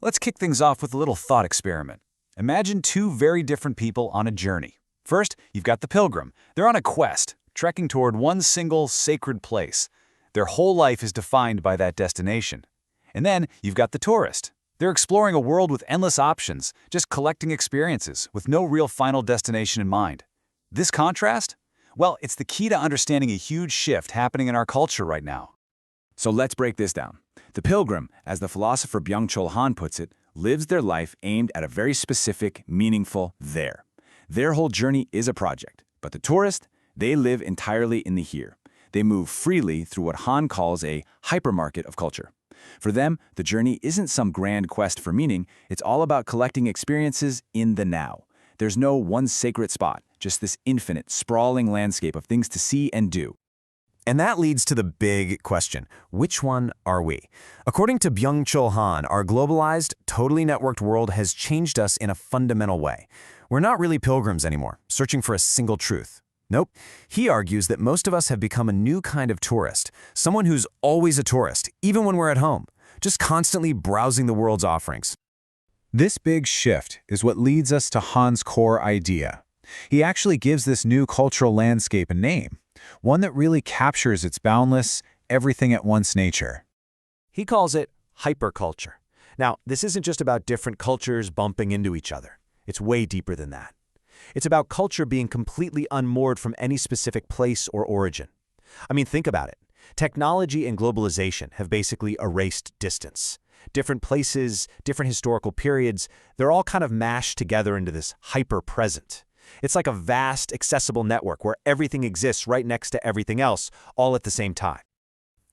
Let's kick things off with a little thought experiment. Imagine two very different people on a journey. First, you've got the pilgrim. They're on a quest, trekking toward one single sacred place. Their whole life is defined by that destination. And then you've got the tourist. They're exploring a world with endless options, just collecting experiences with no real final destination in mind. This contrast? Well, it's the key to understanding a huge shift happening in our culture right now. So let's break this down. The pilgrim, as the philosopher Byung-Chul Han puts it, lives their life aimed at a very specific, meaningful there. Their whole journey is a project. But the tourist, they live entirely in the here. They move freely through what Han calls a hypermarket of culture. For them, the journey isn't some grand quest for meaning, it's all about collecting experiences in the now. There's no one sacred spot, just this infinite, sprawling landscape of things to see and do. And that leads to the big question, which one are we? According to Byung-Chul Han, our globalized, totally networked world has changed us in a fundamental way. We're not really pilgrims anymore, searching for a single truth. Nope. He argues that most of us have become a new kind of tourist, someone who's always a tourist, even when we're at home, just constantly browsing the world's offerings. This big shift is what leads us to Han's core idea. He actually gives this new cultural landscape a name, one that really captures its boundless, everything-at-once nature. He calls it hyperculture. Now, this isn't just about different cultures bumping into each other. It's way deeper than that. It's about culture being completely unmoored from any specific place or origin. I mean, think about it. Technology and globalization have basically erased distance. Different places, different historical periods, they're all kind of mashed together into this hyper-present. It's like a vast, accessible network where everything exists right next to everything else, all at the same time.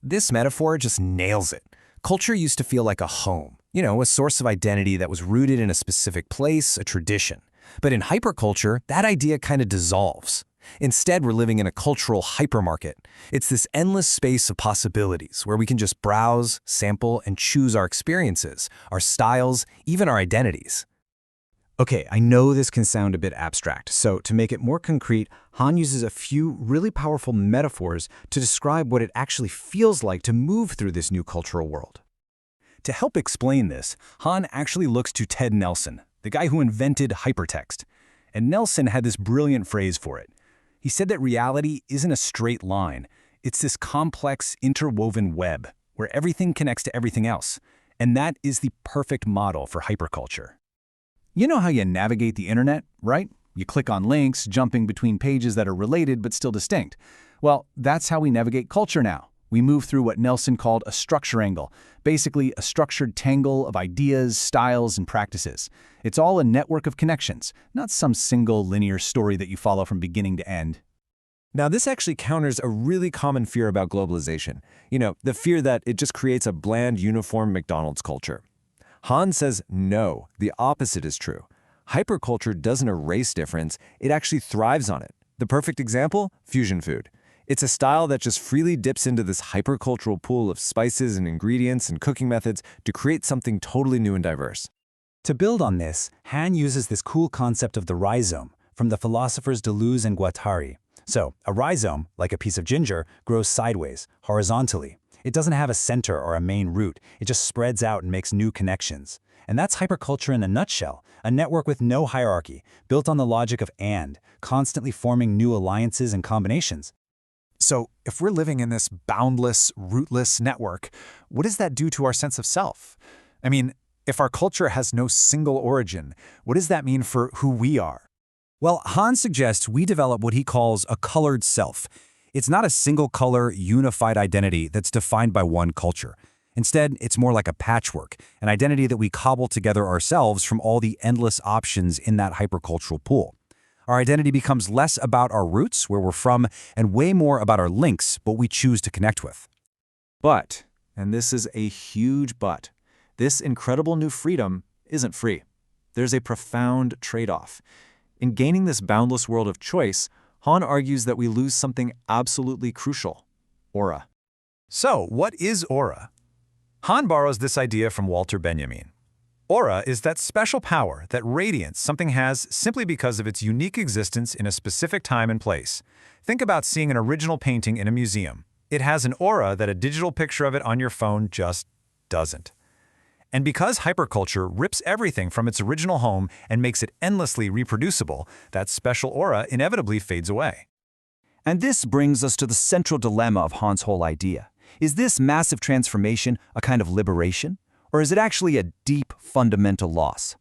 This metaphor just nails it. Culture used to feel like a home, a source of identity that was rooted in a specific place, a tradition. But in hyperculture, that idea kind of dissolves. Instead, we're living in a cultural hypermarket. It's this endless space of possibilities where we can just browse, sample, and choose our experiences, our styles, even our identities. Okay, I know this can sound a bit abstract, so to make it more concrete, Han uses a few really powerful metaphors to describe what it actually feels like to move through this new cultural world. To help explain this, Han actually looks to Ted Nelson, the guy who invented hypertext. And Nelson had this brilliant phrase for it. He said that reality isn't a straight line. It's this complex, interwoven web where everything connects to everything else. And that is the perfect model for hyperculture. You know how you navigate the internet, right? You click on links, jumping between pages that are related but still distinct. Well, that's how we navigate culture now. We move through what Nelson called a structangle, basically a structured tangle of ideas, styles, and practices. It's all a network of connections, not some single linear story that you follow from beginning to end. Now, this actually counters a really common fear about globalization. The fear that it just creates a bland, uniform McDonald's culture. Han says no, the opposite is true. Hyperculture doesn't erase difference, it actually thrives on it. The perfect example? Fusion food. It's a style that just freely dips into this hypercultural pool of spices and ingredients and cooking methods to create something totally new and diverse. To build on this, Han uses this cool concept of the rhizome from the philosophers Deleuze and Guattari. So, a rhizome, like a piece of ginger, grows sideways, horizontally. It doesn't have a center or a main root. It just spreads out and makes new connections. And that's hyperculture in a nutshell, a network with no hierarchy, built on the logic of and, constantly forming new alliances and combinations. So, if we're living in this boundless, rootless network, what does that do to our sense of self? I mean, if our culture has no single origin, what does that mean for who we are? Well, Han suggests we develop what he calls a colored self. It's not a single color, unified identity that's defined by one culture. Instead, it's more like a patchwork, an identity that we cobble together ourselves from all the endless options in that hypercultural pool. Our identity becomes less about our roots, where we're from, and way more about our links, what we choose to connect with. But, and this is a huge but, this incredible new freedom isn't free. There's a profound trade-off. In gaining this boundless world of choice, Han argues that we lose something absolutely crucial: aura. So, what is aura? Han borrows this idea from Walter Benjamin. Aura is that special power, that radiance something has simply because of its unique existence in a specific time and place. Think about seeing an original painting in a museum. It has an aura that a digital picture of it on your phone just doesn't. And because hyperculture rips everything from its original home and makes it endlessly reproducible, that special aura inevitably fades away. And this brings us to the central dilemma of Han's whole idea. Is this massive transformation a kind of liberation, or is it actually a deep, fundamental loss?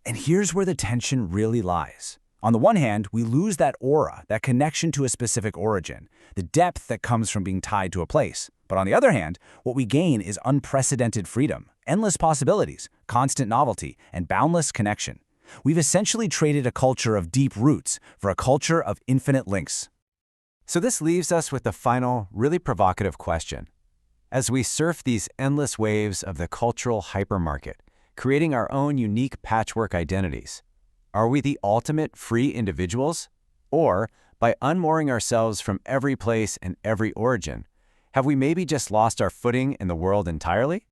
And here's where the tension really lies. On the one hand, we lose that aura, that connection to a specific origin, the depth that comes from being tied to a place. But on the other hand, what we gain is unprecedented freedom, endless possibilities, constant novelty, and boundless connection. We've essentially traded a culture of deep roots for a culture of infinite links. So this leaves us with the final, really provocative question. As we surf these endless waves of the cultural hypermarket, creating our own unique patchwork identities, are we the ultimate free individuals? Or, by unmooring ourselves from every place and every origin, have we maybe just lost our footing in the world entirely?